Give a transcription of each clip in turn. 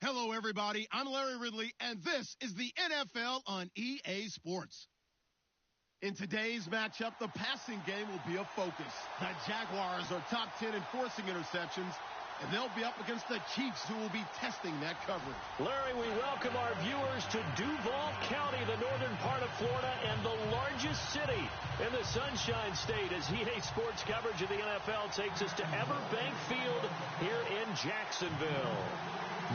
Hello, everybody. I'm Larry Ridley, and this is the NFL on EA Sports. In today's matchup, the passing game will be a focus. The Jaguars are top 10 in forcing interceptions, and they'll be up against the Chiefs, who will be testing that coverage. Larry, we welcome our viewers to Duval County, the northern part of Florida, and the largest city in the Sunshine State, as EA Sports coverage of the NFL takes us to Everbank Field here in Jacksonville.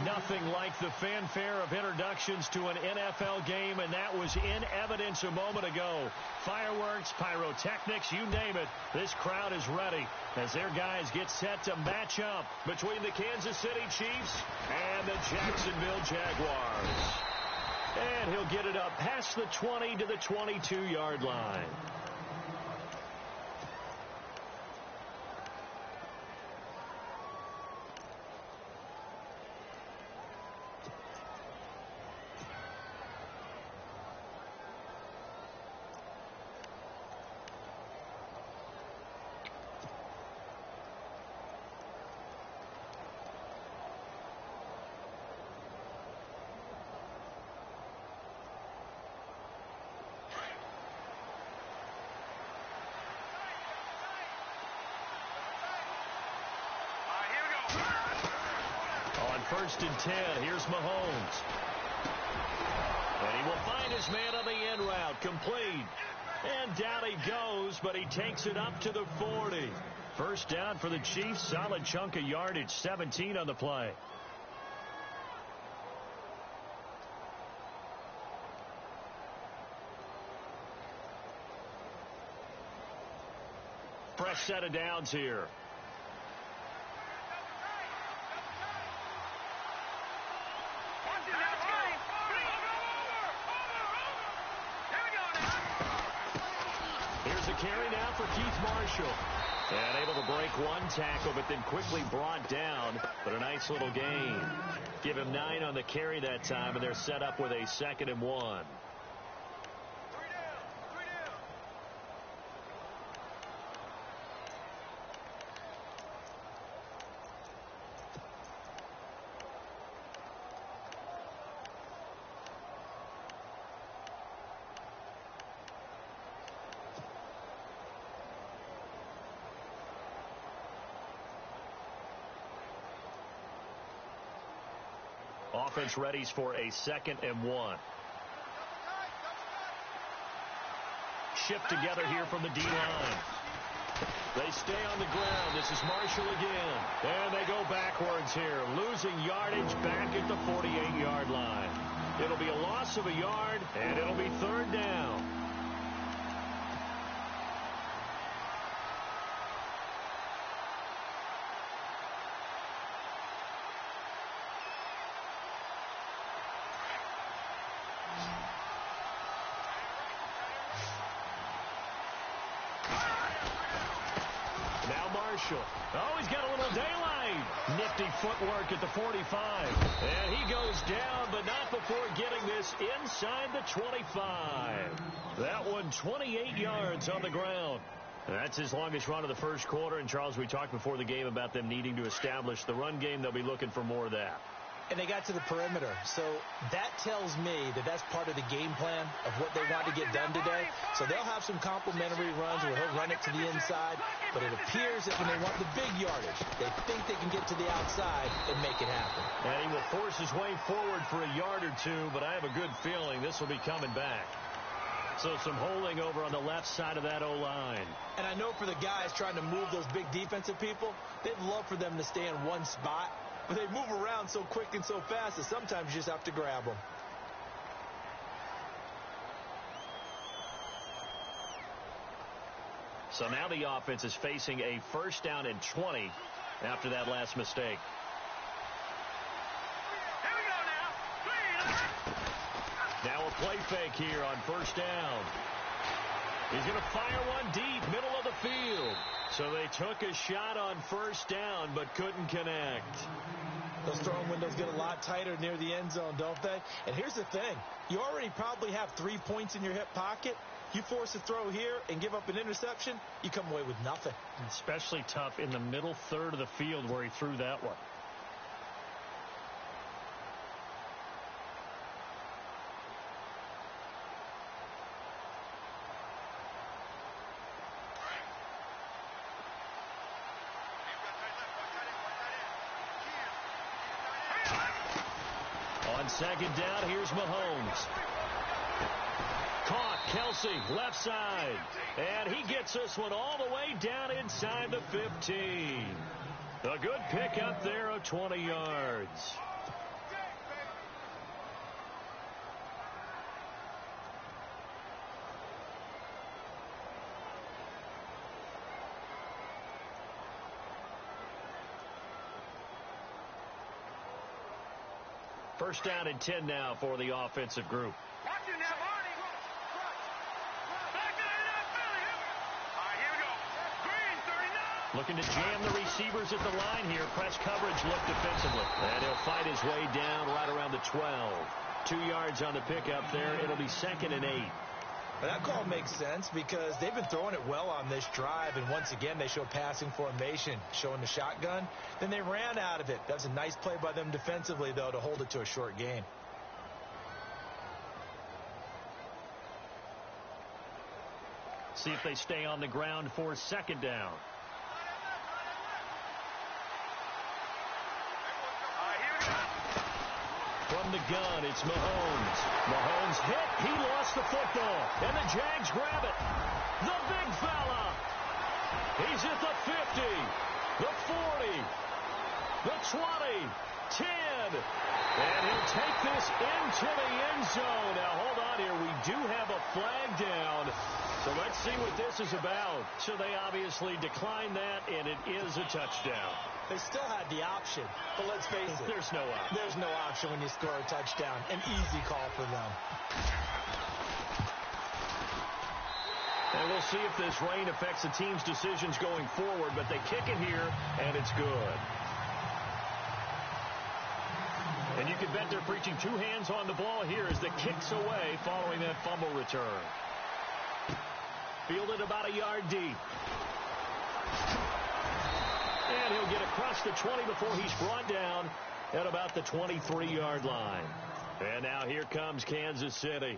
Nothing like the fanfare of introductions to an NFL game, and that was in evidence a moment ago. Fireworks, pyrotechnics, you name it. This crowd is ready as their guys get set to match up between the Kansas City Chiefs and the Jacksonville Jaguars. And he'll get it up past the 20 to the 22-yard line. First and 10. Here's Mahomes. And he will find his man on the end route. Complete. And down he goes, but he takes it up to the 40. First down for the Chiefs. Solid chunk of yardage. 17 on the play. Fresh set of downs here. Carry now for Keith Marshall. And able to break one tackle, but then quickly brought down. But a nice little gain. Give him 9 on the carry that time, and they're set up with a 2nd and 1. Offense readies for a 2nd and 1. Shift together here from the D-line. They stay on the ground. This is Marshall again. And they go backwards here, losing yardage back at the 48-yard line. It'll be a loss of a yard, and it'll be 3rd down. Oh, he's got a little daylight. Nifty footwork at the 45. And he goes down, but not before getting this inside the 25. That one 28 yards on the ground. That's his longest run of the first quarter. And, Charles, we talked before the game about them needing to establish the run game. They'll be looking for more of that. And they got to the perimeter. So that tells me that that's part of the game plan of what they want to get done today. So they'll have some complementary runs where he'll run it to the inside. But it appears that when they want the big yardage, they think they can get to the outside and make it happen. And he will force his way forward for a yard or two, but I have a good feeling this will be coming back. So some holding over on the left side of that O-line. And I know for the guys trying to move those big defensive people, they'd love for them to stay in one spot. But they move around so quick and so fast that sometimes you just have to grab them. So now the offense is facing a 1st down and 20 after that last mistake. Here we go now. Now a play fake here on 1st down. He's going to fire one deep, middle of the field. So they took a shot on 1st down, but couldn't connect. Those throwing windows get a lot tighter near the end zone, don't they? And here's the thing. You already probably have 3 points in your hip pocket. You force a throw here and give up an interception, you come away with nothing. Especially tough in the middle third of the field where he threw that one. On second down, here's Mahomes. Caught, Kelsey, left side. And he gets this one all the way down inside the 15. A good pickup there of 20 yards. First down and 10 now for the offensive group. Looking to jam the receivers at the line here. Press coverage look defensively. And he'll fight his way down right around the 12. 2 yards on the pickup there. It'll be 2nd and 8. Well, that call makes sense because they've been throwing it well on this drive, and once again they show passing formation, showing the shotgun. Then they ran out of it. That's a nice play by them defensively, though, to hold it to a short gain. See if they stay on the ground for 2nd down. From the gun, it's Mahomes. Mahomes hit. He lost the football. And the Jags grab it. The big fella. He's at the 50, the 40, the 20, 10. And he'll take this into the end zone. Now, hold on here. We do have a flag down. So let's see what this is about. So they obviously declined that, and it is a touchdown. They still had the option, but let's face it. There's no option. There's no option when you score a touchdown. An easy call for them. And we'll see if this rain affects the team's decisions going forward, but they kick it here, and it's good. And you can bet they're preaching 2 hands on the ball here as the kick's away following that fumble return. Fielded about a yard deep. And he'll get across the 20 before he's brought down at about the 23-yard line. And now here comes Kansas City.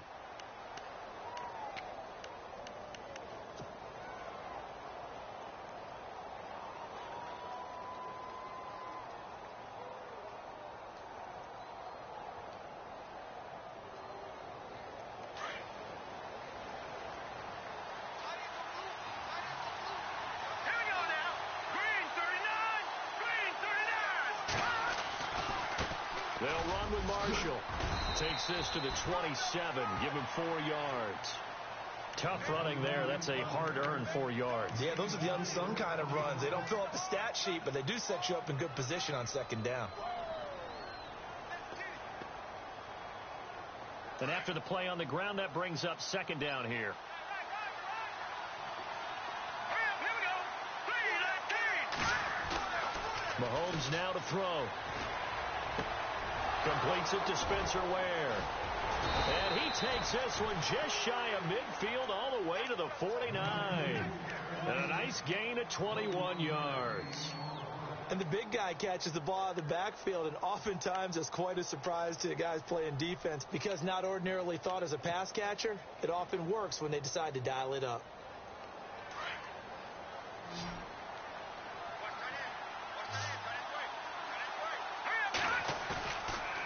They'll run with Marshall. Takes this to the 27. Give him 4 yards. Tough running there. That's a hard-earned 4 yards. Yeah, those are the unsung kind of runs. They don't fill up the stat sheet, but they do set you up in good position on 2nd down. And after the play on the ground, that brings up 2nd down here. Mahomes now to throw. Completes it to Spencer Ware. And he takes this one just shy of midfield all the way to the 49. And a nice gain of 21 yards. And the big guy catches the ball out of the backfield, and oftentimes it's quite a surprise to the guys playing defense because not ordinarily thought as a pass catcher, it often works when they decide to dial it up.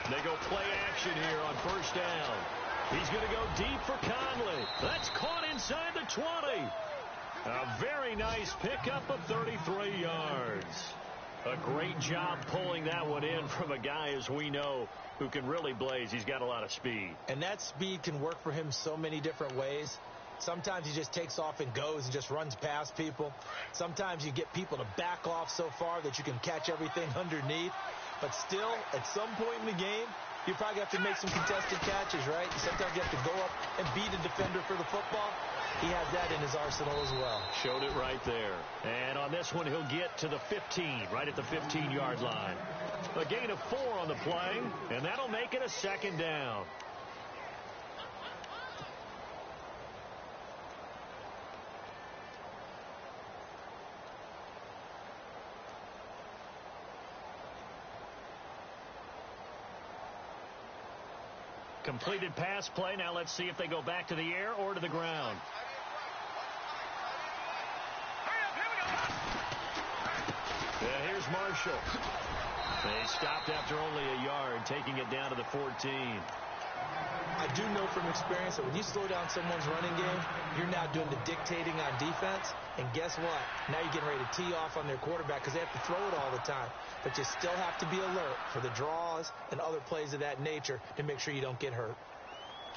They go play action here on 1st down. He's going to go deep for Conley. That's caught inside the 20. A very nice pickup of 33 yards. A great job pulling that one in from a guy, as we know, who can really blaze. He's got a lot of speed. And that speed can work for him so many different ways. Sometimes he just takes off and goes and just runs past people. Sometimes you get people to back off so far that you can catch everything underneath. But still, at some point in the game, you probably have to make some contested catches, right? Sometimes you have to go up and beat a defender for the football. He has that in his arsenal as well. Showed it right there. And on this one, he'll get to the 15, right at the 15-yard line. A gain of 4 on the play, and that'll make it a 2nd down. Completed pass play. Now let's see if they go back to the air or to the ground. Yeah, here's Marshall. They stopped after only a yard, taking it down to the 14. I do know from experience that when you slow down someone's running game, you're now doing the dictating on defense. And guess what? Now you're getting ready to tee off on their quarterback because they have to throw it all the time. But you still have to be alert for the draws and other plays of that nature to make sure you don't get hurt.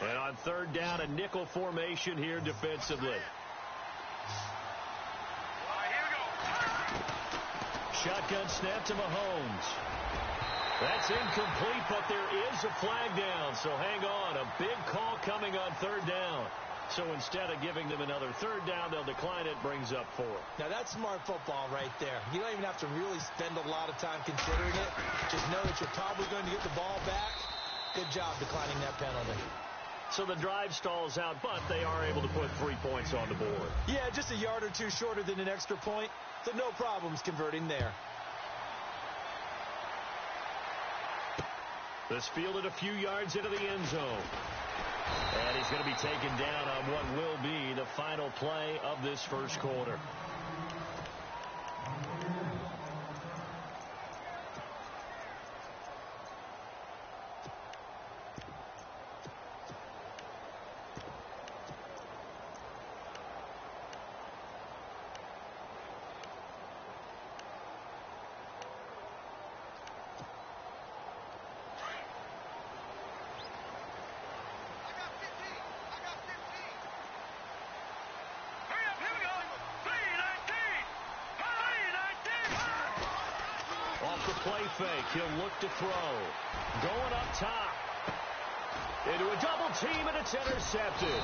And on third down, a nickel formation here defensively. Shotgun snap to Mahomes. That's incomplete, but there is a flag down, so hang on. A big call coming on third down. So instead of giving them another third down, they'll decline it, brings up 4. Now, that's smart football right there. You don't even have to really spend a lot of time considering it. Just know that you're probably going to get the ball back. Good job declining that penalty. So the drive stalls out, but they are able to put 3 points on the board. Yeah, just a yard or two shorter than an extra point, so no problems converting there. This fielded a few yards into the end zone. And he's going to be taken down on what will be the final play of this first quarter. Play fake. He'll look to throw. Going up top. Into a double team, and it's intercepted.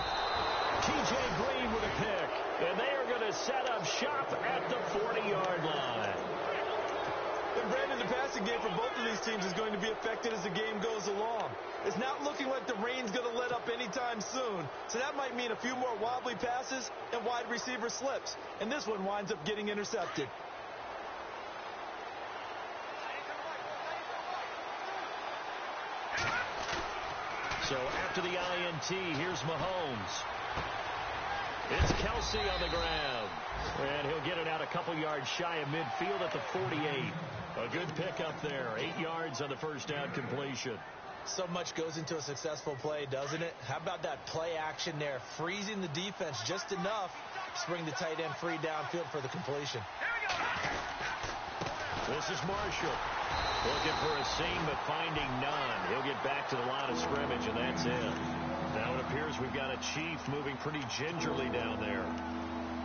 T.J. Green with a pick. And they are going to set up shop at the 40-yard line. And Brandon, the passing game for both of these teams is going to be affected as the game goes along. It's not looking like the rain's going to let up anytime soon. So that might mean a few more wobbly passes and wide receiver slips. And this one winds up getting intercepted. So after the INT, here's Mahomes. It's Kelsey on the ground. And he'll get it out a couple yards shy of midfield at the 48. A good pickup there. 8 yards on the first down completion. So much goes into a successful play, doesn't it? How about that play action there? Freezing the defense just enough to bring the tight end free downfield for the completion. This is Marshall. Looking for a seam, but finding none. He'll get back to the line of scrimmage, and that's it. Now it appears we've got a Chief moving pretty gingerly down there.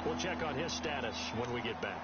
We'll check on his status when we get back.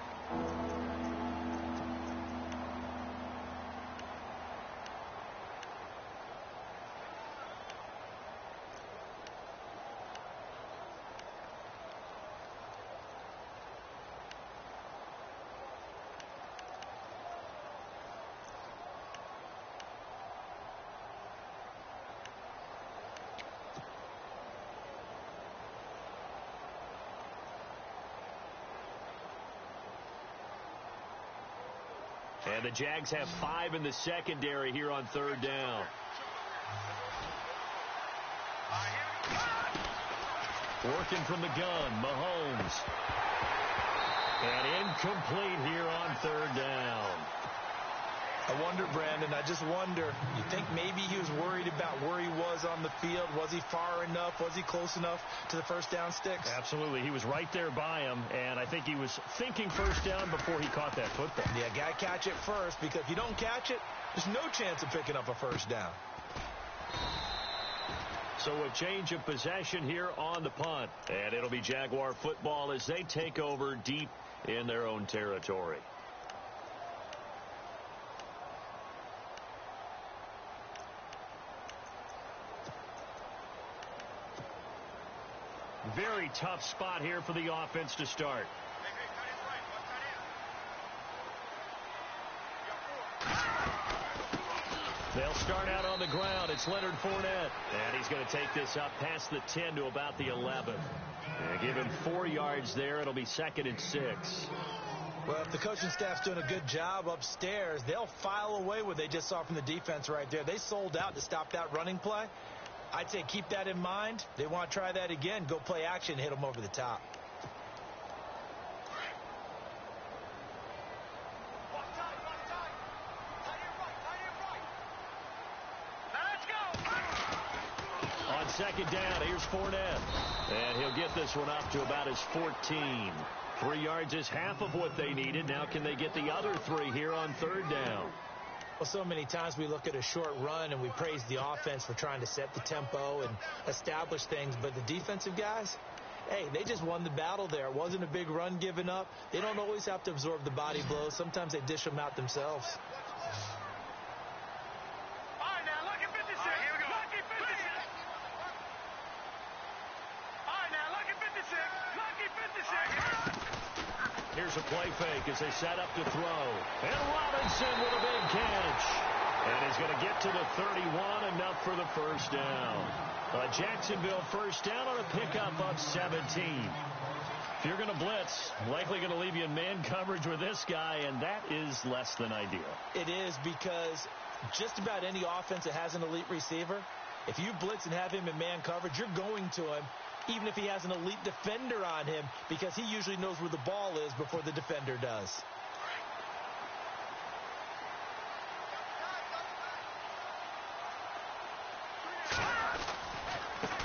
And the Jags have 5 in the secondary here on third down. Working from the gun, Mahomes. And incomplete here on third down. I wonder, Brandon, I just wonder, you think maybe he was worried about where he was on the field? Was he far enough? Was he close enough to the first down sticks? Absolutely. He was right there by him, and I think he was thinking first down before he caught that football. Yeah, got to catch it first, because if you don't catch it, there's no chance of picking up a first down. So a change of possession here on the punt, and it'll be Jaguar football as they take over deep in their own territory. Very tough spot here for the offense to start. They'll start out on the ground. It's Leonard Fournette. And he's going to take this up past the 10 to about the 11. And give him 4 yards there. It'll be 2nd and 6. Well, if the coaching staff's doing a good job upstairs, they'll file away what they just saw from the defense right there. They sold out to stop that running play. I'd say keep that in mind. They want to try that again. Go play action, hit them over the top. second down. Here's Fournette. And he'll get this one up to about his 14. 3 yards is half of what they needed. Now can they get the other 3 here on third down? Well, so many times we look at a short run and we praise the offense for trying to set the tempo and establish things. But the defensive guys, hey, they just won the battle there. It wasn't a big run given up. They don't always have to absorb the body blows. Sometimes they dish them out themselves. All right, now, lucky 56. Here we go. Lucky 56. All right, now, lucky 56. Lucky 56. Here's a play fake as they set up to throw. And Robinson with a big catch. And he's going to get to the 31, enough for the first down. A Jacksonville first down on a pickup of 17. If you're going to blitz, likely going to leave you in man coverage with this guy, and that is less than ideal. It is, because just about any offense that has an elite receiver, if you blitz and have him in man coverage, you're going to him, even if he has an elite defender on him, because he usually knows where the ball is before the defender does.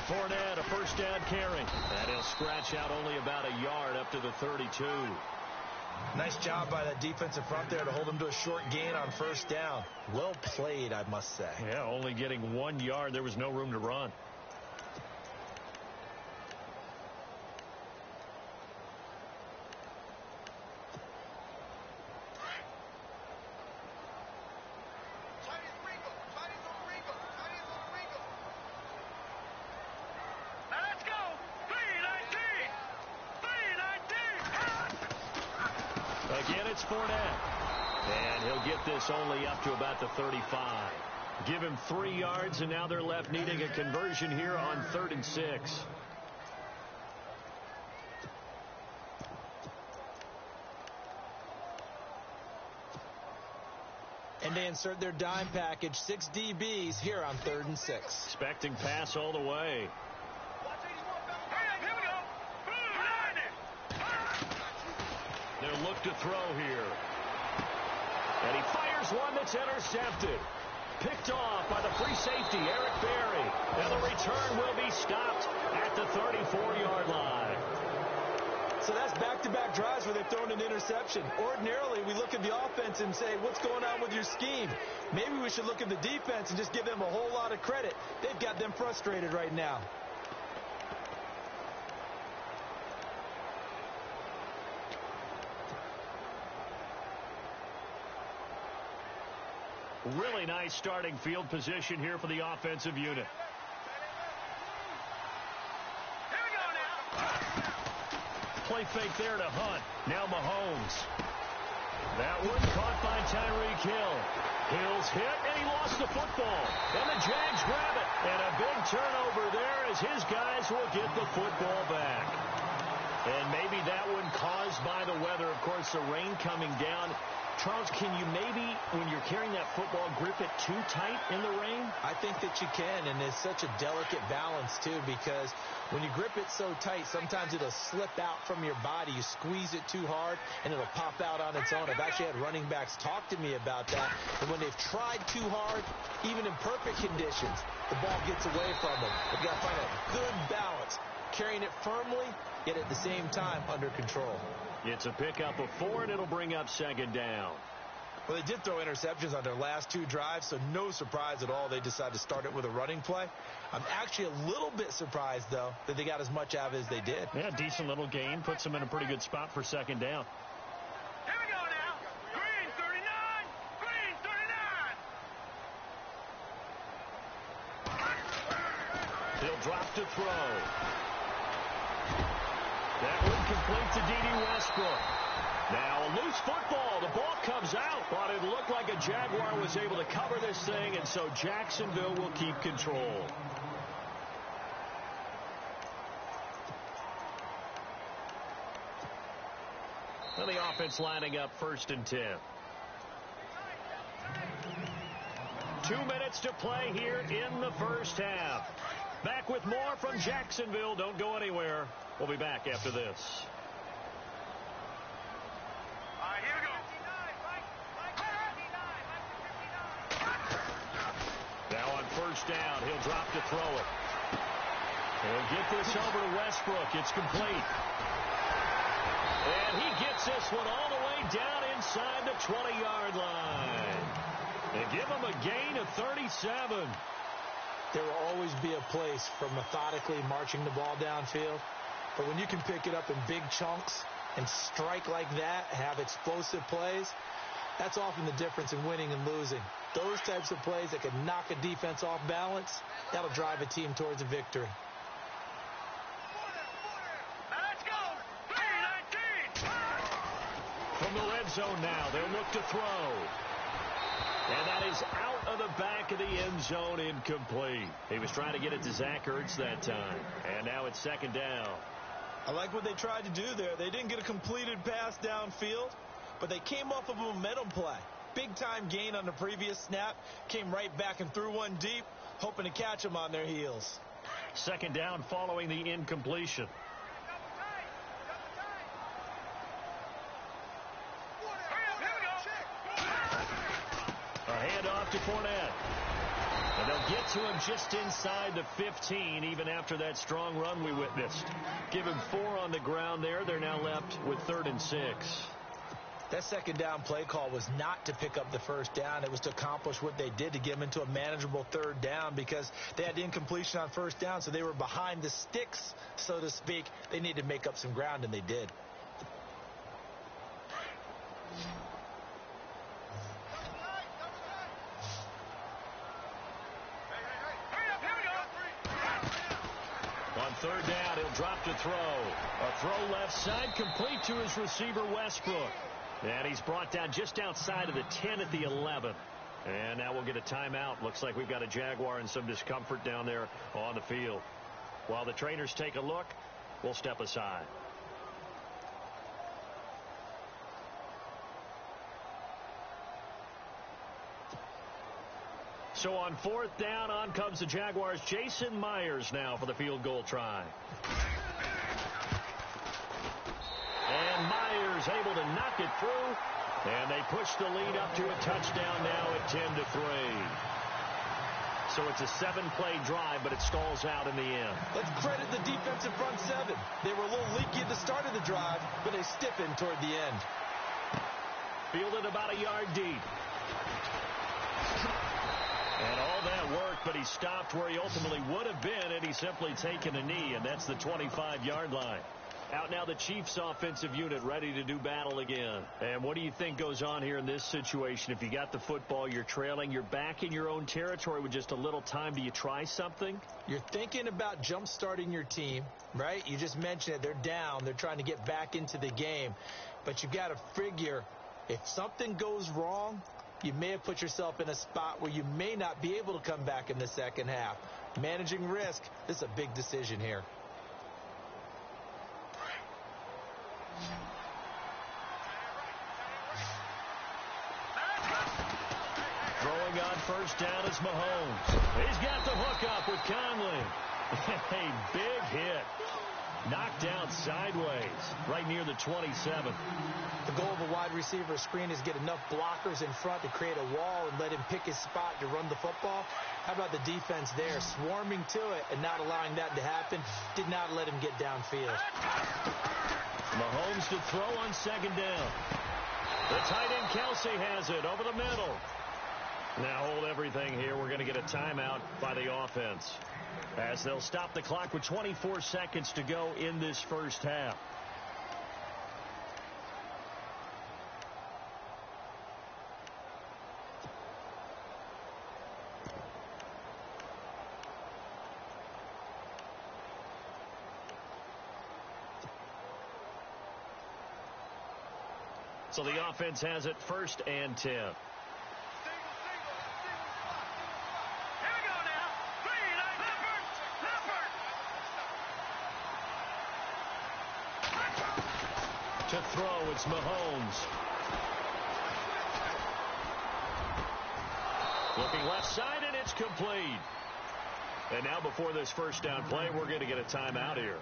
Fournette, a first down carry. And he'll scratch out only about a yard up to the 32. Nice job by that defensive front there to hold him to a short gain on first down. Well played, I must say. Yeah, only getting 1 yard. There was no room to run. Again, it's Fournette. And he'll get this only up to about the 35. Give him 3 yards, and now they're left needing a conversion here on 3rd and 6. And they insert their dime package, 6 DBs here on 3rd and 6. Expecting pass all the way. They'll look to throw here. And he fires one that's intercepted. Picked off by the free safety, Eric Berry. And the return will be stopped at the 34-yard line. So that's back-to-back drives where they've thrown an interception. Ordinarily, we look at the offense and say, what's going on with your scheme? Maybe we should look at the defense and just give them a whole lot of credit. They've got them frustrated right now. Really nice starting field position here for the offensive unit. Here we go now. Play fake there to Hunt. Now Mahomes. That one caught by Tyreek Hill. Hill's hit, and he lost the football. And the Jags grab it. And a big turnover there as his guys will get the football back. And maybe that one caused by the weather. Of course, the rain coming down. Charles, can you maybe, when you're carrying that football, grip it too tight in the rain? I think that you can, and it's such a delicate balance, too, because when you grip it so tight, sometimes it'll slip out from your body. You squeeze it too hard, and it'll pop out on its own. I've actually had running backs talk to me about that, and when they've tried too hard, even in perfect conditions, the ball gets away from them. You've got to find a good balance, carrying it firmly, yet at the same time under control. It's a pickup of 4, and it'll bring up 2nd down. Well, they did throw interceptions on their last 2 drives, so no surprise at all they decided to start it with a running play. I'm actually a little bit surprised, though, that they got as much out of it as they did. Yeah, decent little gain. Puts them in a pretty good spot for 2nd down. Here we go now. Green 39. Green 39. He'll drop to throw. That one complete to D.D. Westbrook. Now a loose football. The ball comes out, but it looked like a Jaguar was able to cover this thing, and so Jacksonville will keep control. Well, the offense lining up 1st and 10. 2 minutes to play here in the first half. Back with more from Jacksonville. Don't go anywhere. We'll be back after this. All right, here we go. Now on 1st down, he'll drop to throw it. He'll get this over to Westbrook. It's complete. And he gets this one all the way down inside the 20-yard line. They give him a gain of 37. There will always be a place for methodically marching the ball downfield. But when you can pick it up in big chunks and strike like that, have explosive plays, that's often the difference in winning and losing. Those types of plays that can knock a defense off balance, that'll drive a team towards a victory. Let's go. 3-19. From the red zone now, they'll look to throw. And that is out of the back of the end zone, incomplete. He was trying to get it to Zach Ertz that time. And now it's second down. I like what they tried to do there. They didn't get a completed pass downfield, but they came off of a momentum play. Big-time gain on the previous snap. Came right back and threw one deep, hoping to catch them on their heels. Second down following the incompletion. A handoff to Fournette. And they'll get to him just inside the 15, even after that strong run we witnessed. Give him 4 on the ground there. They're now left with 3rd and 6. That second down play call was not to pick up the first down. It was to accomplish what they did, to get them into a manageable 3rd down, because they had the incompletion on first down, so they were behind the sticks, so to speak. They needed to make up some ground, and they did. On 3rd down, he'll drop to throw. A throw left side, complete to his receiver, Westbrook. And he's brought down just outside of the 10 at the 11. And now we'll get a timeout. Looks like we've got a Jaguar in some discomfort down there on the field. While the trainers take a look, we'll step aside. So on 4th down, on comes the Jaguars' Jason Myers now for the field goal try. And Myers able to knock it through, and they push the lead up to a touchdown now at 10-3. So it's a 7-play drive, but it stalls out in the end. Let's credit the defensive front 7. They were a little leaky at the start of the drive, but they stiffened toward the end. Fielded about a yard deep. And all that work, but he stopped where he ultimately would have been had he simply taken a knee, and that's the 25-yard line. Out now the Chiefs offensive unit ready to do battle again. And what do you think goes on here in this situation? If you got the football, you're trailing, you're back in your own territory with just a little time. Do you try something? You're thinking about jump-starting your team, right? You just mentioned it. They're down. They're trying to get back into the game. But you've got to figure if something goes wrong, you may have put yourself in a spot where you may not be able to come back in the second half. Managing risk, this is a big decision here. Throwing on first down is Mahomes. He's got the hook up with Conley. A big hit. Knocked down sideways right near the 27. The goal of a wide receiver screen is get enough blockers in front to create a wall and let him pick his spot to run the football. How about the defense there, swarming to it and not allowing that to happen? Did not let him get downfield. Mahomes to throw on second down. The tight end Kelsey has it over the middle. Now hold everything here. We're going to get a timeout by the offense, as they'll stop the clock with 24 seconds to go in this first half. So the offense has it 1st and 10. To throw, it's Mahomes. Looking left side, and it's complete. And now before this first down play, we're going to get a timeout here,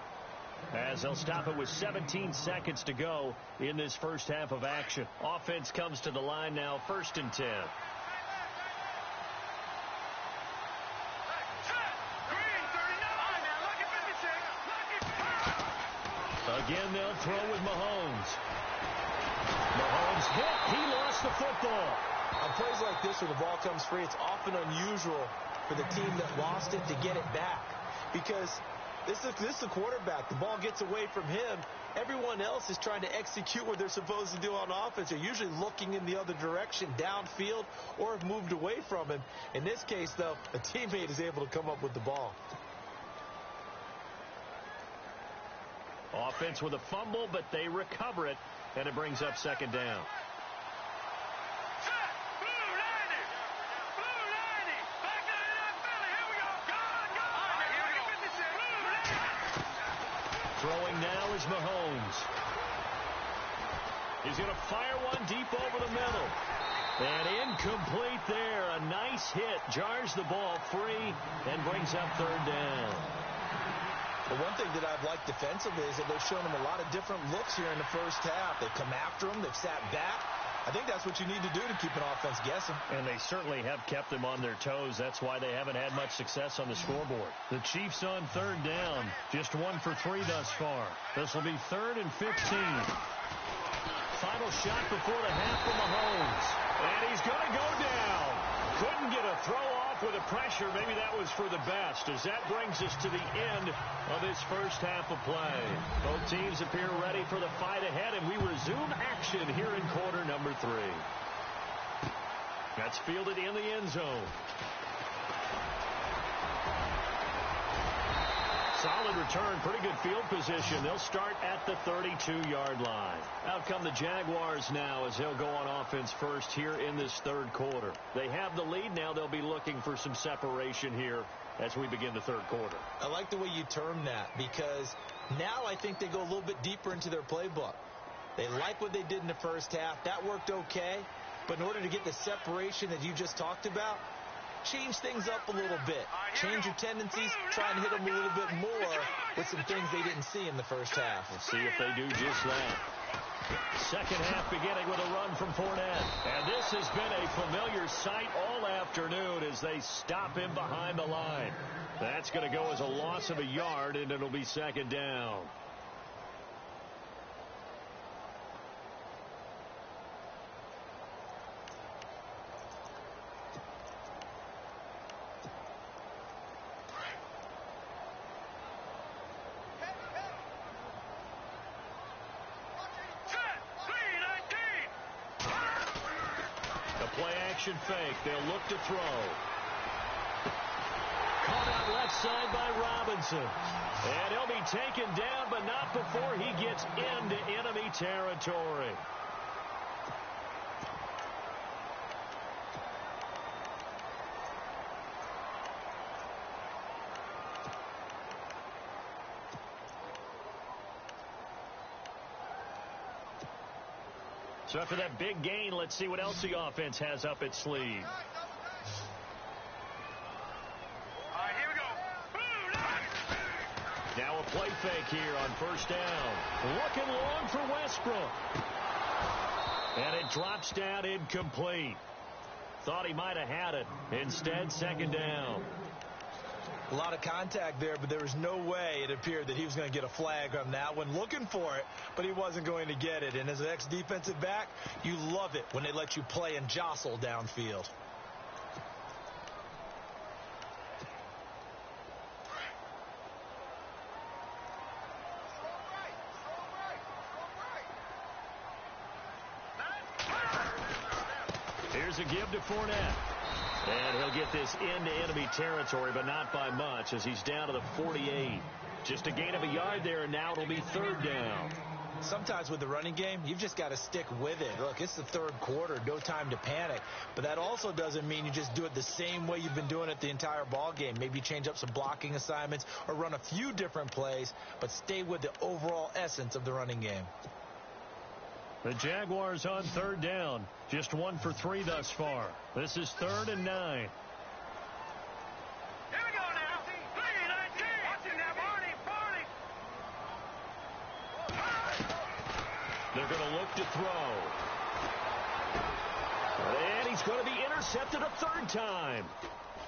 as they'll stop it with 17 seconds to go in this first half of action. Offense comes to the line now, 1st and 10. Again, they'll throw with Mahomes. Mahomes hit. He lost the football. On plays like this where the ball comes free, it's often unusual for the team that lost it to get it back. Because this is the quarterback. The ball gets away from him. Everyone else is trying to execute what they're supposed to do on offense. They're usually looking in the other direction, downfield, or have moved away from him. In this case, though, a teammate is able to come up with the ball. Offense with a fumble, but they recover it, and it brings up second down. Throwing now is Mahomes. He's going to fire one deep over the middle. And incomplete there. A nice hit. Jars the ball free and brings up third down. Well, one thing that I've liked defensively is that they've shown him a lot of different looks here in the first half. They've come after him. They've sat back. I think that's what you need to do to keep an offense guessing. And they certainly have kept them on their toes. That's why they haven't had much success on the scoreboard. The Chiefs on third down. Just 1 for 3 thus far. This will be 3rd and 15. Final shot before the half for Mahomes. And he's going to go down. Couldn't get a throw off with the pressure. Maybe that was for the best, as that brings us to the end of this first half of play. Both teams appear ready for the fight ahead, and we resume action here in quarter number 3. That's fielded in the end zone. Solid return, pretty good field position. They'll start at the 32-yard line. Out come the Jaguars now as they'll go on offense first here in this third quarter. They have the lead now. They'll be looking for some separation here as we begin the third quarter. I like the way you term that, because now I think they go a little bit deeper into their playbook. They like what they did in the first half. That worked okay. But in order to get the separation that you just talked about, change things up a little bit. Change your tendencies. Try and hit them a little bit more with some things they didn't see in the first half. We'll see if they do just that. Second half beginning with a run from Fournette. And this has been a familiar sight all afternoon as they stop him behind the line. That's going to go as a loss of a yard, and it'll be second down. Play-action fake. They'll look to throw. Caught out left side by Robinson. And he'll be taken down, but not before he gets into enemy territory. So after that big gain, let's see what else the offense has up its sleeve. All right, here we go. Now a play fake here on first down. Looking long for Westbrook. And it drops down incomplete. Thought he might have had it. Instead, second down. A lot of contact there, but there was no way it appeared that he was going to get a flag on that one. Looking for it, but he wasn't going to get it. And as an ex-defensive back, you love it when they let you play and jostle downfield. Here's a give to Fournette. And he'll get this into enemy territory, but not by much, as he's down to the 48. Just a gain of a yard there, and now it'll be third down. Sometimes with the running game, you've just got to stick with it. Look, it's the third quarter, no time to panic. But that also doesn't mean you just do it the same way you've been doing it the entire ball game. Maybe change up some blocking assignments or run a few different plays, but stay with the overall essence of the running game. The Jaguars on third down. Just 1 for 3 thus far. This is 3rd and 9. Here we go now. 3-19. Watching now, Barney. They're going to look to throw. And he's going to be intercepted a third time.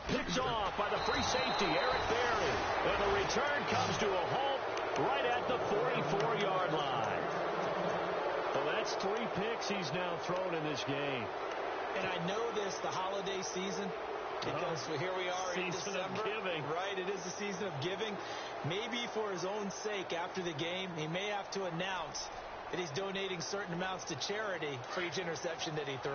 Picked off by the free safety, Eric Berry. And the return comes to a halt right at the 44-yard line. Well, that's 3 picks he's now thrown in this game. And I know this, the holiday season, because here we are in December. Season of giving. Right, it is the season of giving. Maybe for his own sake, after the game, he may have to announce that he's donating certain amounts to charity for each interception that he threw.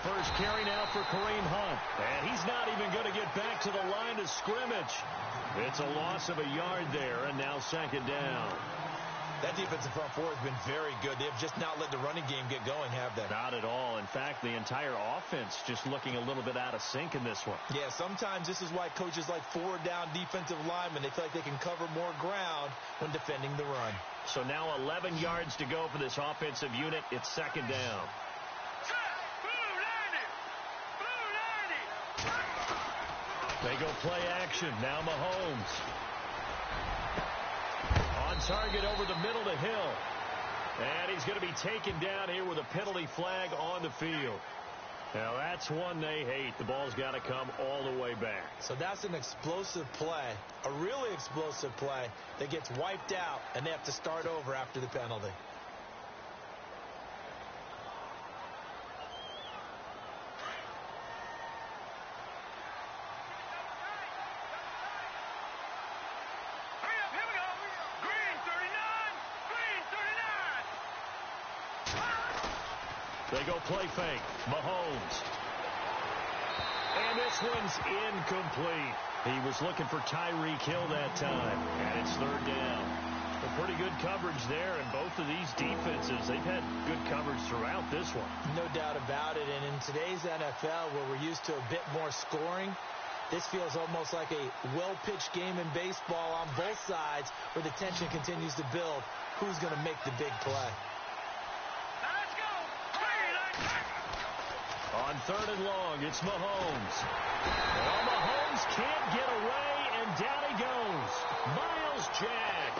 First carry now for Kareem Hunt. And he's not even going to get back to the line of scrimmage. It's a loss of a yard there, and now second down. That defensive front four has been very good. They have just not let the running game get going, have they? Not at all. In fact, the entire offense just looking a little bit out of sync in this one. Yeah, sometimes this is why coaches like forward-down defensive linemen, they feel like they can cover more ground when defending the run. So now 11 yards to go for this offensive unit. It's second down. They go play action. Now Mahomes. On target over the middle to Hill. And he's going to be taken down here with a penalty flag on the field. Now that's one they hate. The ball's got to come all the way back. So that's an explosive play, a really explosive play that gets wiped out, and they have to start over after the penalty. They go play fake. Mahomes. And this one's incomplete. He was looking for Tyreek Hill that time. And it's third down. A pretty good coverage there. And both of these defenses, they've had good coverage throughout this one. No doubt about it. And in today's NFL, where we're used to a bit more scoring, this feels almost like a well-pitched game in baseball on both sides where the tension continues to build. Who's going to make the big play? On third and long, it's Mahomes. Well, Mahomes can't get away, and down he goes. Myles Jack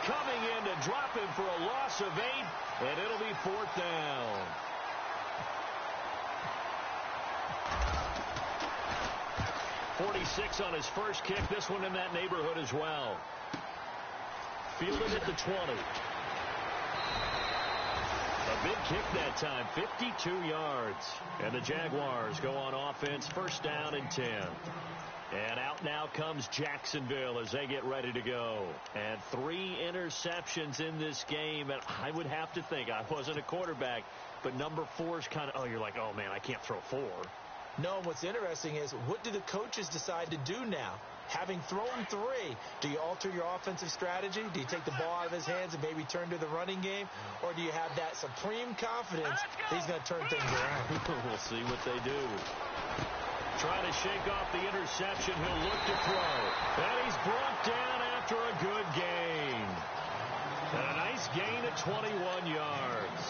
coming in to drop him for a loss of 8, and it'll be fourth down. .46 on his first kick. This one in that neighborhood as well. Fielded at the 20. A big kick that time, 52 yards. And the Jaguars go on offense, first down and 10. And out now comes Jacksonville as they get ready to go. And 3 interceptions in this game. And I would have to think, I wasn't a quarterback, but number 4 is kind of, oh, you're like, oh, man, I can't throw 4. No, what's interesting is, what do the coaches decide to do now? Having thrown 3, do you alter your offensive strategy? Do you take the ball out of his hands and maybe turn to the running game? Or do you have that supreme confidence that he's going to turn things around? We'll see what they do. Trying to shake off the interception. He'll look to throw. And he's brought down after a good gain. And a nice gain of 21 yards.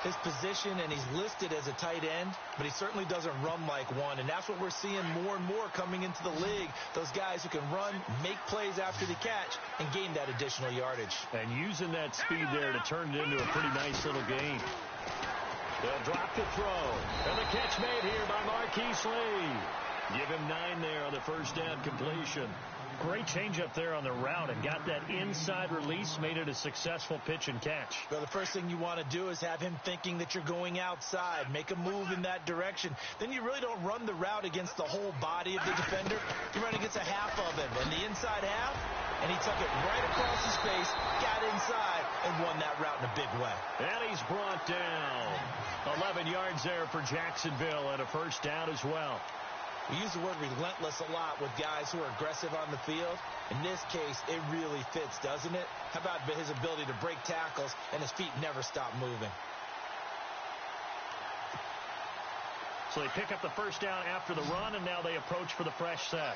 His position, and he's listed as a tight end, but he certainly doesn't run like one, and that's what we're seeing more and more coming into the league. Those guys who can run, make plays after the catch, and gain that additional yardage. And using that speed there to turn it into a pretty nice little game. They'll drop the throw. And the catch made here by Marquise Lee. Give him 9 there on the first down completion. Great change up there on the route and got that inside release, made it a successful pitch and catch. Well, the first thing you want to do is have him thinking that you're going outside, make a move in that direction. Then you really don't run the route against the whole body of the defender. You run against a half of him, and the inside half, and he took it right across his face, got inside, and won that route in a big way. And he's brought down. 11 yards there for Jacksonville and a first down as well. We use the word relentless a lot with guys who are aggressive on the field. In this case, it really fits, doesn't it? How about his ability to break tackles and his feet never stop moving? So they pick up the first down after the run, and now they approach for the fresh set.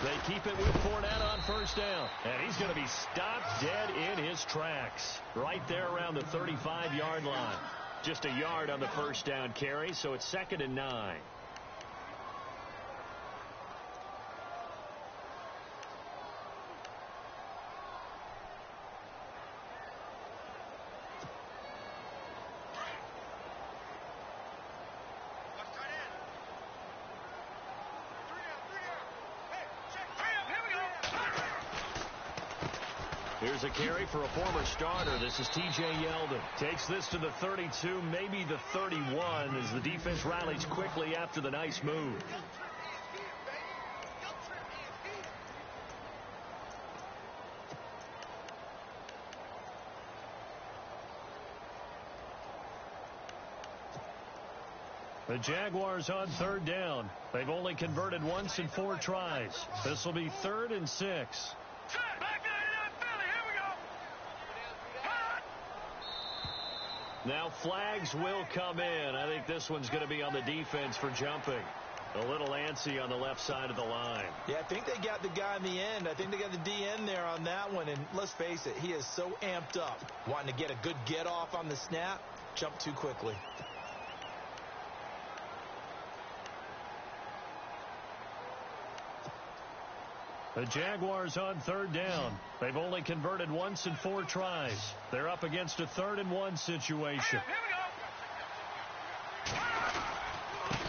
They keep it with Fournette on first down. And he's going to be stopped dead in his tracks. Right there around the 35-yard line. Just a yard on the first down carry, so it's 2nd and 9. Here's a carry for a former starter. This is T.J. Yeldon. Takes this to the 32, maybe the 31, as the defense rallies quickly after the nice move. The Jaguars on third down. They've only converted once in 4 tries. This will be 3rd and 6. Now flags will come in. I think this one's going to be on the defense for jumping. A little antsy on the left side of the line. Yeah, I think they got the guy in the end. I think they got the DN there on that one. And let's face it, he is so amped up, wanting to get a good get off on the snap, jump too quickly. The Jaguars on third down. They've only converted once in 4 tries. They're up against a 3rd and 1 situation.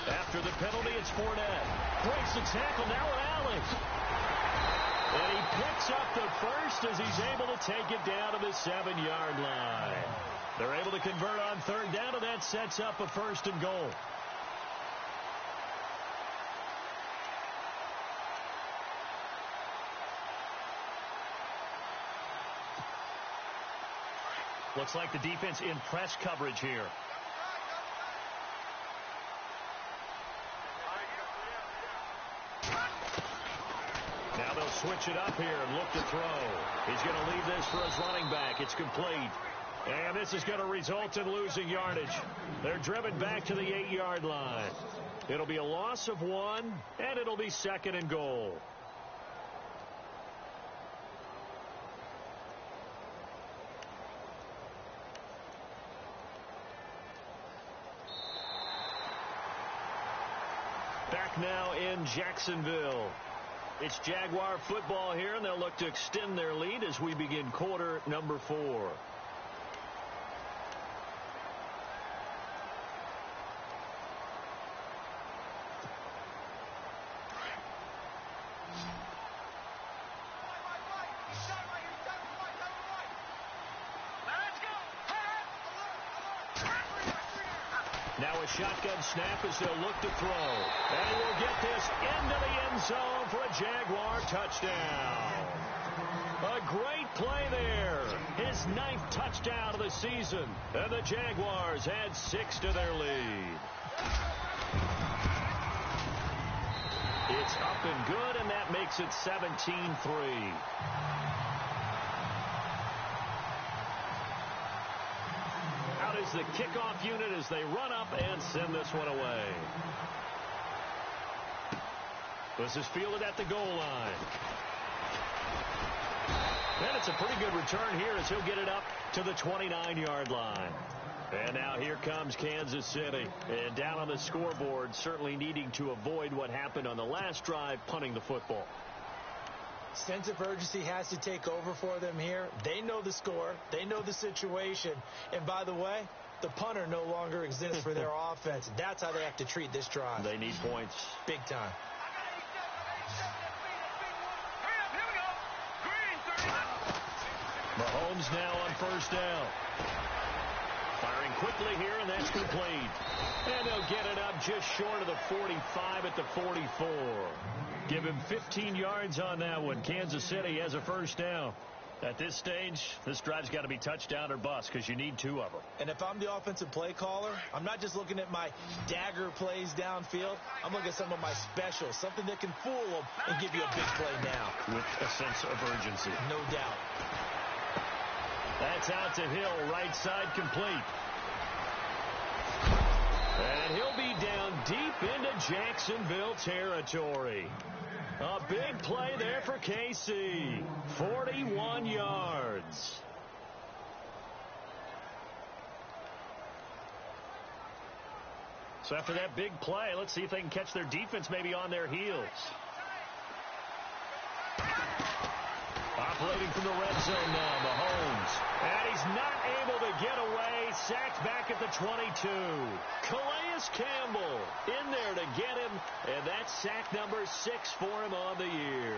After the penalty, it's Fournette. Breaks the tackle, now Allen. And he picks up the first as he's able to take it down to the 7-yard line. They're able to convert on third down, and that sets up a 1st and goal. Looks like the defense in press coverage here. Now they'll switch it up here and look to throw. He's going to leave this for his running back. It's complete. And this is going to result in losing yardage. They're driven back to the 8-yard line. It'll be a loss of 1, and it'll be 2nd and goal. Back now in Jacksonville. It's Jaguar football here, and they'll look to extend their lead as we begin quarter number 4. Now a shotgun snap as they'll look to throw. And he will get this into the end zone for a Jaguar touchdown. A great play there. His 9th touchdown of the season. And the Jaguars add 6 to their lead. It's up and good, and that makes it 17-3. Out is the kickoff unit as they run up and send this one away. This is fielded at the goal line. And it's a pretty good return here as he'll get it up to the 29-yard line. And now here comes Kansas City. And down on the scoreboard, certainly needing to avoid what happened on the last drive, punting the football. Sense of urgency has to take over for them here. They know the score. They know the situation. And by the way, the punter no longer exists for their offense. That's how they have to treat this drive. They need points. Big time. Mahomes now on first down. Firing quickly here, and that's complete. And they'll get it up just short of the 45 at the 44. Give him 15 yards on that one. Kansas City has a first down. At this stage, this drive's got to be touchdown or bust because you need 2 of them. And if I'm the offensive play caller, I'm not just looking at my dagger plays downfield. I'm looking at some of my specials, something that can fool them and give you a big play now. With a sense of urgency. No doubt. That's out to Hill, right side complete. And he'll be down deep into Jacksonville territory. A big play there for KC. 41 yards. So after that big play, let's see if they can catch their defense maybe on their heels. Operating from the red zone now, Mahomes. And he's not able to get away. Sacked back at the 22. Calais Campbell in there to get him. And that's sack number 6 for him on the year.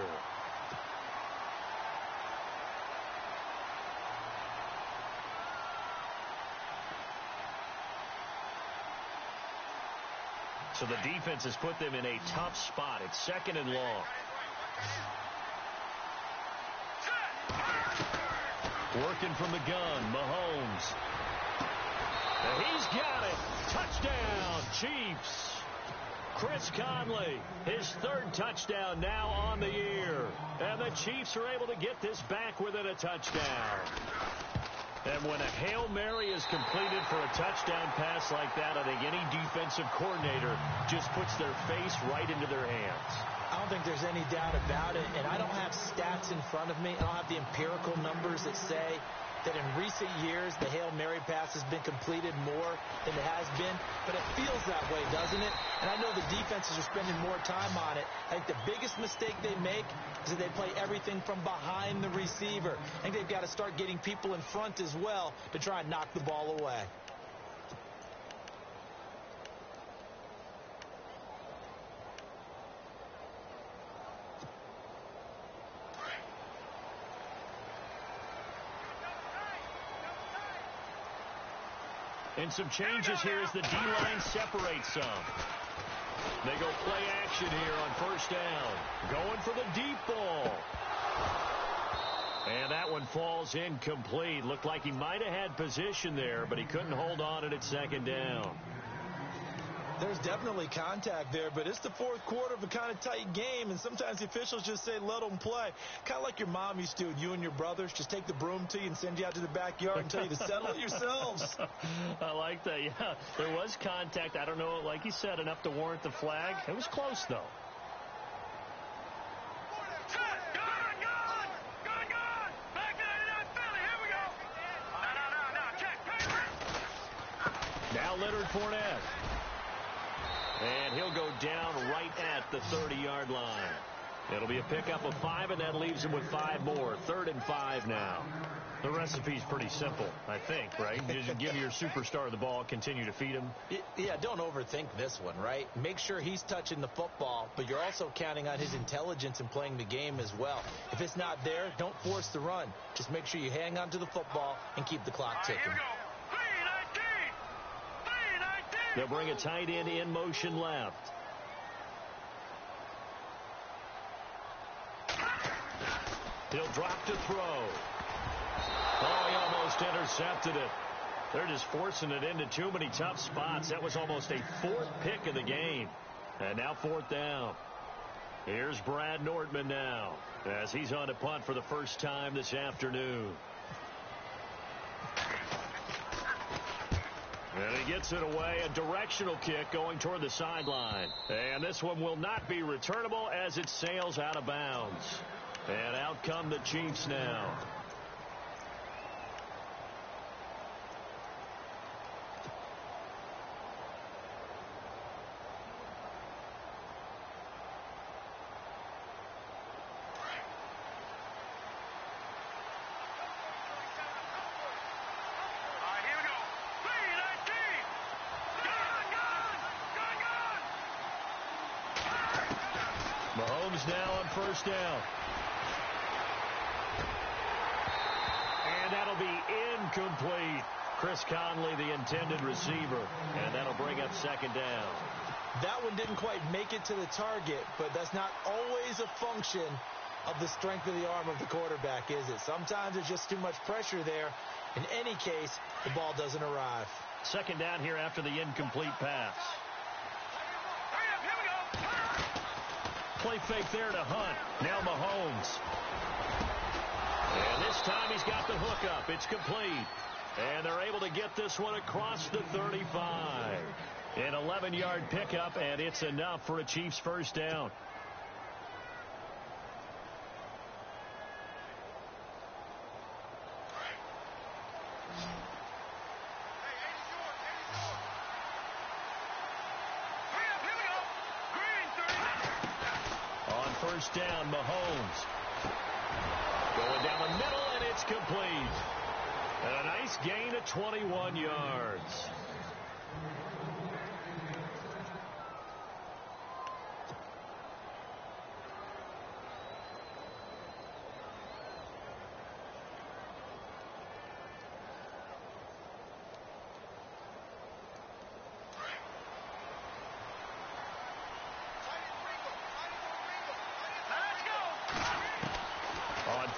So the defense has put them in a tough spot. It's 2nd and long. Working from the gun, Mahomes. He's got it. Touchdown, Chiefs. Chris Conley, his 3rd touchdown now on the year. And the Chiefs are able to get this back within a touchdown. And when a Hail Mary is completed for a touchdown pass like that, I think any defensive coordinator just puts their face right into their hands. I don't think there's any doubt about it, and I don't have stats in front of me. I don't have the empirical numbers that say that in recent years the Hail Mary pass has been completed more than it has been, but it feels that way, doesn't it? And I know the defenses are spending more time on it. I think the biggest mistake they make is that they play everything from behind the receiver. I think they've got to start getting people in front as well to try and knock the ball away. And some changes here as the D-line separates some. They go play action here on 1st down. Going for the deep ball. And that one falls incomplete. Looked like he might have had position there, but he couldn't hold on it at 2nd down. There's definitely contact there, but it's the 4th quarter of a kind of tight game, and sometimes the officials just say, let them play. Kind of like your mom used to do, you and your brothers, just take the broom to you and send you out to the backyard and tell you to settle it yourselves. I like that, yeah. There was contact. I don't know, like you said, enough to warrant the flag. It was close, though. Now Leonard Fournette. And he'll go down right at the 30-yard line. It'll be a pickup of 5, and that leaves him with 5 more. 3rd and 5 now. The recipe's pretty simple, I think, right? You just give your superstar the ball, continue to feed him. Yeah, don't overthink this one, right? Make sure he's touching the football, but you're also counting on his intelligence in playing the game as well. If it's not there, don't force the run. Just make sure you hang on to the football and keep the clock ticking. Here we go. 3-19. They'll bring a tight end in motion left. He'll drop to throw. Oh, he almost intercepted it. They're just forcing it into too many tough spots. That was almost a 4th pick of the game. And now 4th down. Here's Brad Nordman now as he's on to punt for the first time this afternoon. And he gets it away, a directional kick going toward the sideline. And this one will not be returnable as it sails out of bounds. And out come the Chiefs now. Mahomes now on 1st down. And that'll be incomplete. Chris Conley, the intended receiver. And that'll bring up 2nd down. That one didn't quite make it to the target, but that's not always a function of the strength of the arm of the quarterback, is it? Sometimes there's just too much pressure there. In any case, the ball doesn't arrive. 2nd down here after the incomplete pass. Play fake there to Hunt. Now Mahomes. And this time he's got the hook up. It's complete. And they're able to get this one across the 35. An 11-yard pickup, and it's enough for a Chiefs 1st down. On 1st down, Mahomes. Going down the middle, and it's complete. And a nice gain of 21 yards.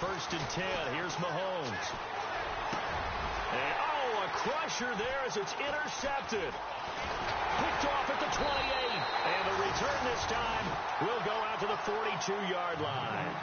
1st and 10. Here's Mahomes. And, a crusher there as it's intercepted. Picked off at the 28. And the return this time will go out to the 42-yard line.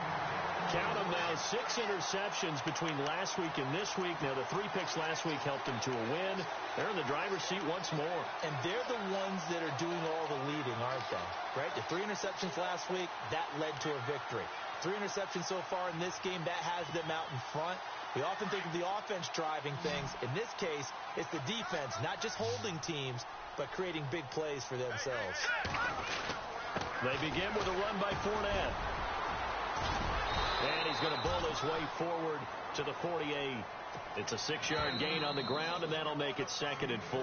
Count them now, 6 interceptions between last week and this week. Now, the 3 picks last week helped them to a win. They're in the driver's seat once more. And they're the ones that are doing all the leading, aren't they? Right? The 3 interceptions last week, that led to a victory. 3 interceptions so far in this game, that has them out in front. We often think of the offense driving things. In this case, it's the defense, not just holding teams, but creating big plays for themselves. They begin with a run by Fournette. And he's going to bull his way forward to the 48. It's a 6-yard gain on the ground, and that'll make it 2nd and 4.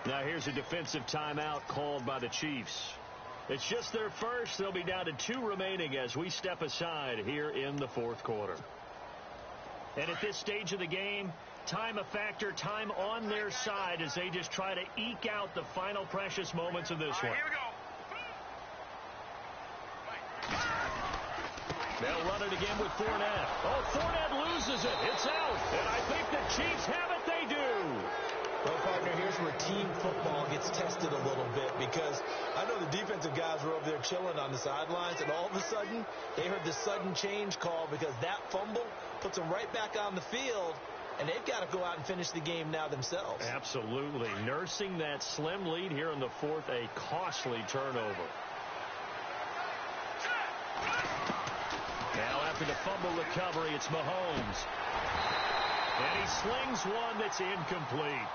Now here's a defensive timeout called by the Chiefs. It's just their first. They'll be down to 2 remaining as we step aside here in the 4th quarter. And at this stage of the game, time a factor, time on their side as they just try to eke out the final precious moments of this one. Here we go. They'll run it again with Fournette. Fournette loses it. It's out. And I think the Chiefs have it. They do. Well, partner, here's where team football gets tested a little bit, because I know the defensive guys were over there chilling on the sidelines, and all of a sudden, they heard the sudden change call because that fumble puts them right back on the field, and they've got to go out and finish the game now themselves. Absolutely. Nursing that slim lead here in the 4th, a costly turnover. Now after the fumble recovery, it's Mahomes. And he slings one that's incomplete.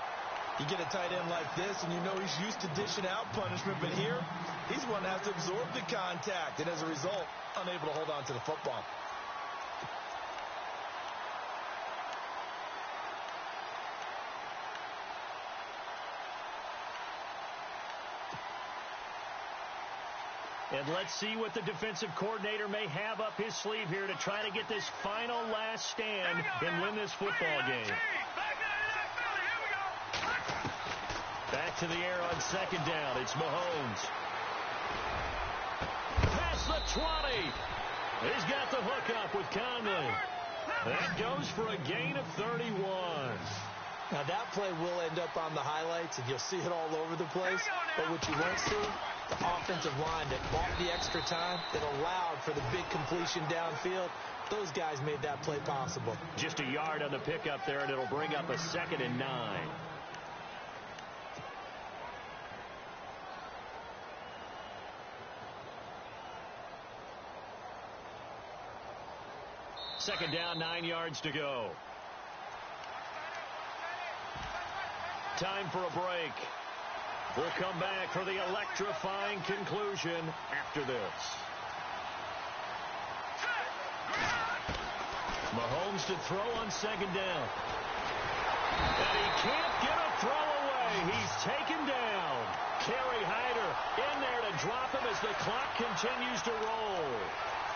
You get a tight end like this, and you know he's used to dishing out punishment, but here, he's one that has to absorb the contact, and as a result, unable to hold on to the football. And let's see what the defensive coordinator may have up his sleeve here to try to get this final last stand and win this football game. Back to the air on 2nd down. It's Mahomes. Past the 20. He's got the hook up with Conley. That goes for a gain of 31. Now, that play will end up on the highlights, and you'll see it all over the place. But what you won't see, the offensive line that bought the extra time, that allowed for the big completion downfield. Those guys made that play possible. Just a yard on the pickup there, and it'll bring up a 2nd and 9. Second down, 9 yards to go. Time for a break. We'll come back for the electrifying conclusion after this. Mahomes to throw on 2nd down. And he can't get a throw away. He's taken down. Kerry Hyder in there to drop him as the clock continues to roll.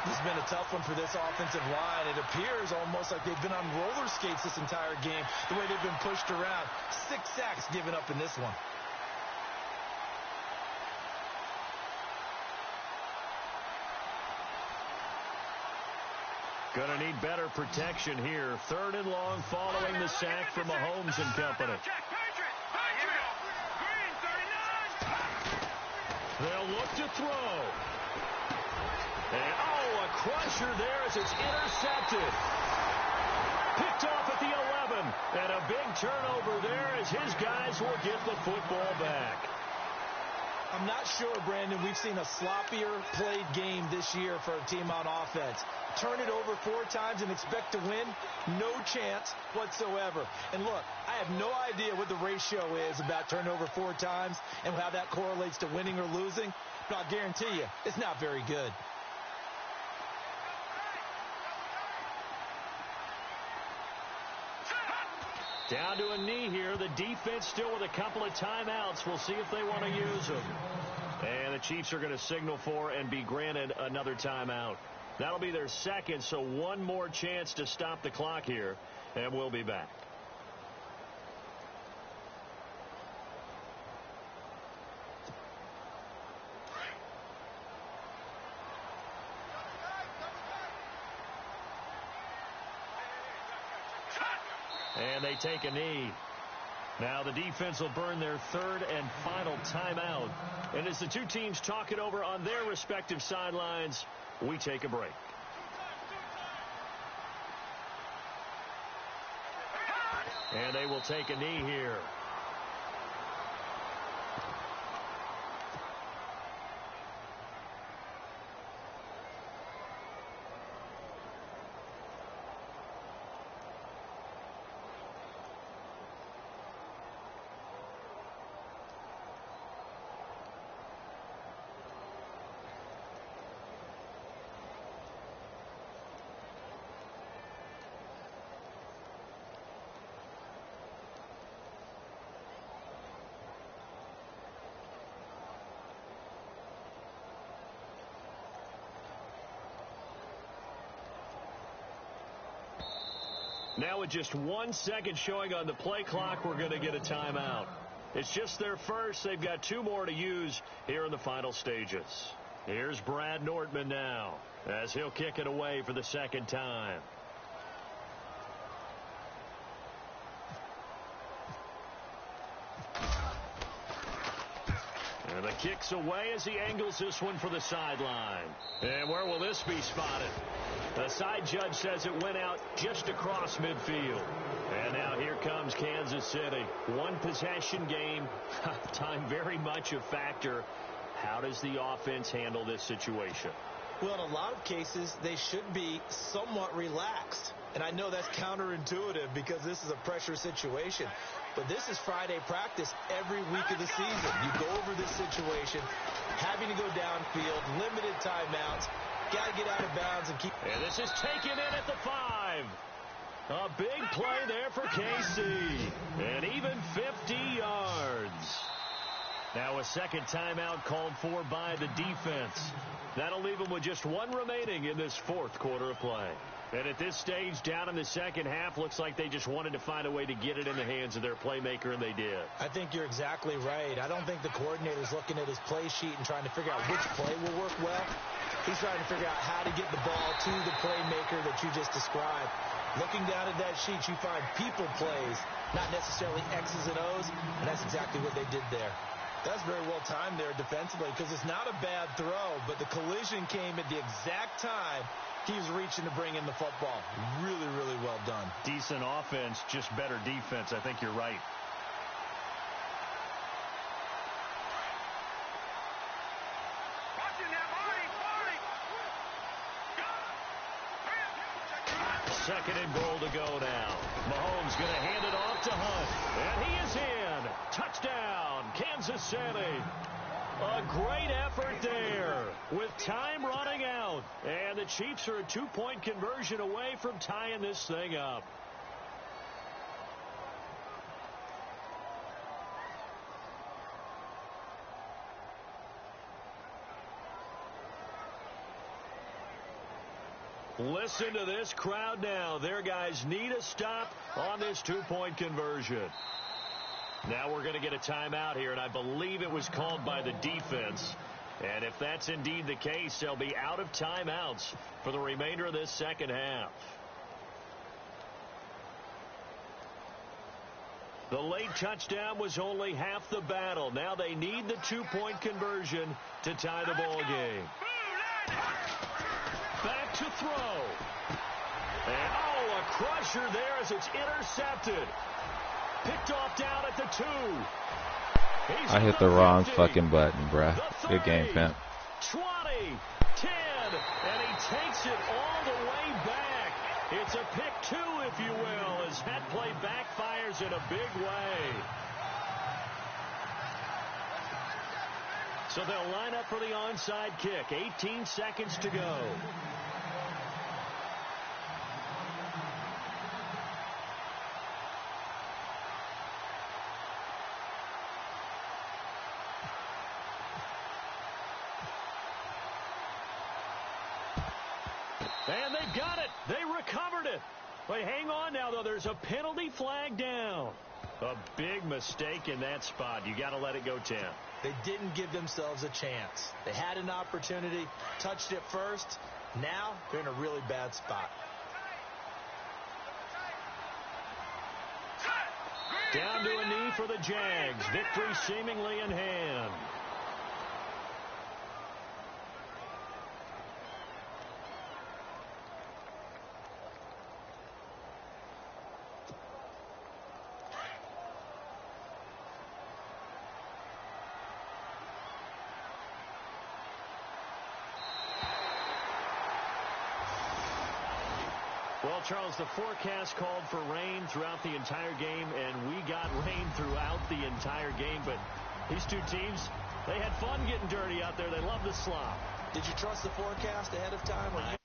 This has been a tough one for this offensive line. It appears almost like they've been on roller skates this entire game, the way they've been pushed around. 6 sacks given up in this one. Going to need better protection here. 3rd and long following the sack from Mahomes and company. They'll look to throw. And, a crusher there as it's intercepted. Picked off at the 11. And a big turnover there as his guys will get the football back. I'm not sure, Brandon, we've seen a sloppier played game this year for a team on offense. Turn it over 4 times and expect to win? No chance whatsoever. And look, I have no idea what the ratio is about turnover 4 times and how that correlates to winning or losing, but I'll guarantee you, it's not very good. Down to a knee here. The defense still with a couple of timeouts. We'll see if they want to use them. And the Chiefs are going to signal for and be granted another timeout. That'll be their 2nd, so 1 more chance to stop the clock here, and we'll be back. And they take a knee. Now the defense will burn their third and final timeout. And as the two teams talk it over on their respective sidelines, we take a break. And they will take a knee here. Now with just 1 second showing on the play clock, we're going to get a timeout. It's just their first. They've got 2 more to use here in the final stages. Here's Brad Nortman now as he'll kick it away for the second time. And the kick's away as he angles this one for the sideline. And where will this be spotted? The side judge says it went out just across midfield. And now here comes Kansas City. 1 possession game. Time very much a factor. How does the offense handle this situation? Well, in a lot of cases, they should be somewhat relaxed. And I know that's counterintuitive because this is a pressure situation. But this is Friday practice every week of the season. You go over this situation, having to go downfield, limited timeouts, got to get out of bounds and keep. And this is taken in at the 5. A big play there for KC. And even 50 yards. Now a second timeout called for by the defense. That'll leave them with just 1 remaining in this 4th quarter of play. And at this stage, down in the second half, looks like they just wanted to find a way to get it in the hands of their playmaker, and they did. I think you're exactly right. I don't think the coordinator's looking at his play sheet and trying to figure out which play will work well. He's trying to figure out how to get the ball to the playmaker that you just described. Looking down at that sheet, you find people plays, not necessarily X's and O's, and that's exactly what they did there. That's very well timed there defensively because it's not a bad throw, but the collision came at the exact time he was reaching to bring in the football. Really, really well done. Decent offense, just better defense. I think you're right. Second and goal to go now. Mahomes going to hand it off to Hunt. And he is in. Touchdown, Kansas City. A great effort there with time running out. And the Chiefs are a 2-point conversion away from tying this thing up. Listen to this crowd now. Their guys need a stop on this 2-point conversion. Now we're going to get a timeout here, and I believe it was called by the defense. And if that's indeed the case, they'll be out of timeouts for the remainder of this second half. The late touchdown was only half the battle. Now they need the 2-point conversion to tie the ball game. Back to throw. And, a crusher there as it's intercepted. Picked off down at the 2. I hit the wrong fucking button, bruh. Good game, Pimp. 20, 10, and he takes it all the way back. It's a pick 2, if you will, as that play backfires in a big way. So they'll line up for the onside kick. 18 seconds to go. And they got it. They recovered it. Wait, hang on now, though. There's a penalty flag down. A big mistake in that spot. You got to let it go 10. They didn't give themselves a chance. They had an opportunity, touched it first. Now they're in a really bad spot. Down to a knee for the Jags. Victory seemingly in hand. Well, Charles, the forecast called for rain throughout the entire game, and we got rain throughout the entire game. But these two teams, they had fun getting dirty out there. They love the slop. Did you trust the forecast ahead of time, or